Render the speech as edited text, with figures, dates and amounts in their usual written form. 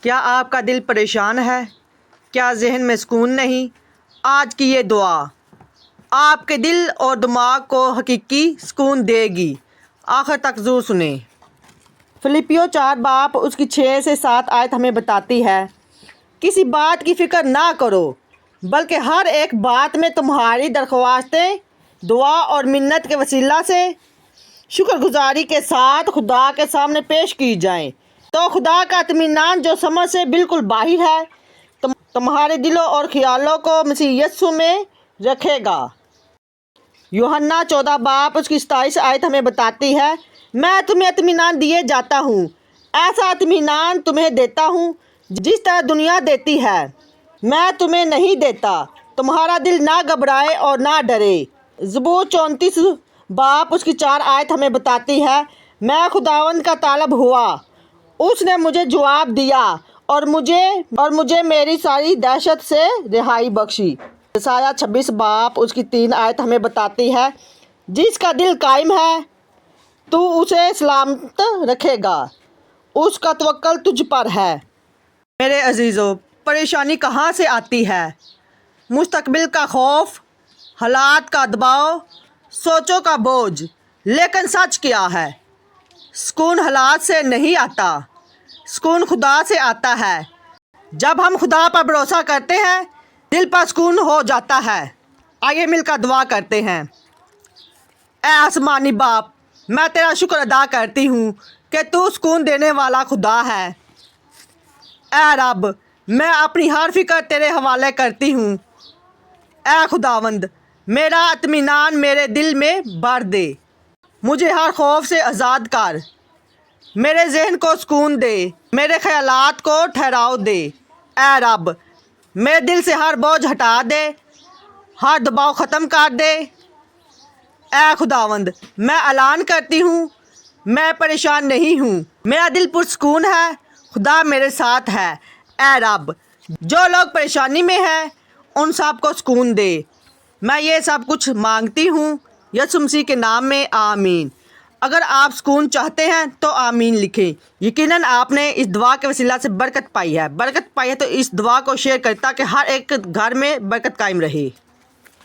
کیا آپ کا دل پریشان ہے؟ کیا ذہن میں سکون نہیں؟ آج کی یہ دعا آپ کے دل اور دماغ کو حقیقی سکون دے گی۔ آخر تک ضرور سنیں۔ فلپیو 4 باب اس کی 6 سے 7 آیت ہمیں بتاتی ہے، کسی بات کی فکر نہ کرو بلکہ ہر ایک بات میں تمہاری درخواستیں دعا اور منت کے وسیلہ سے شکر گزاری کے ساتھ خدا کے سامنے پیش کی جائیں، تو خدا کا اطمینان جو سمجھ سے بالکل باہر ہے تمہارے دلوں اور خیالوں کو مسیح یسوع میں رکھے گا۔ یوحنا 14 باب اس کی 27 آیت ہمیں بتاتی ہے، میں تمہیں اطمینان دیے جاتا ہوں، ایسا اطمینان تمہیں دیتا ہوں جس طرح دنیا دیتی ہے، میں تمہیں نہیں دیتا، تمہارا دل نہ گھبرائے اور نہ ڈرے۔ زبور 34 باب اس کی 4 آیت ہمیں بتاتی ہے، میں خداوند کا طالب ہوا، اس نے مجھے جواب دیا اور مجھے میری ساری دہشت سے رہائی بخشی۔ یسایہ 26 باب اس کی 3 آیت ہمیں بتاتی ہے، جس کا دل قائم ہے تو اسے سلامت رکھے گا، اس کا توکل تجھ پر ہے۔ میرے عزیزو، پریشانی کہاں سے آتی ہے؟ مستقبل کا خوف، حالات کا دباؤ، سوچوں کا بوجھ۔ لیکن سچ کیا ہے؟ سکون حالات سے نہیں آتا، سکون خدا سے آتا ہے۔ جب ہم خدا پر بھروسہ کرتے ہیں دل پر سکون ہو جاتا ہے۔ آئیے مل کر دعا کرتے ہیں۔ اے آسمانی باپ، میں تیرا شکر ادا کرتی ہوں کہ تو سکون دینے والا خدا ہے۔ اے رب، میں اپنی ہر فکر تیرے حوالے کرتی ہوں۔ اے خداوند، میرا اطمینان میرے دل میں بھر دے، مجھے ہر خوف سے آزاد کر، میرے ذہن کو سکون دے، میرے خیالات کو ٹھہراؤ دے۔ اے رب، میرے دل سے ہر بوجھ ہٹا دے، ہر دباؤ ختم کر دے۔ اے خداوند، میں اعلان کرتی ہوں میں پریشان نہیں ہوں، میرا دل پرسکون ہے، خدا میرے ساتھ ہے۔ اے رب، جو لوگ پریشانی میں ہیں ان سب کو سکون دے۔ میں یہ سب کچھ مانگتی ہوں یسوع مسیح کے نام میں، آمین۔ اگر آپ سکون چاہتے ہیں تو آمین لکھیں۔ یقیناً آپ نے اس دعا کے وسیلہ سے برکت پائی ہے تو اس دعا کو شیئر کریں تاکہ ہر ایک گھر میں برکت قائم رہے۔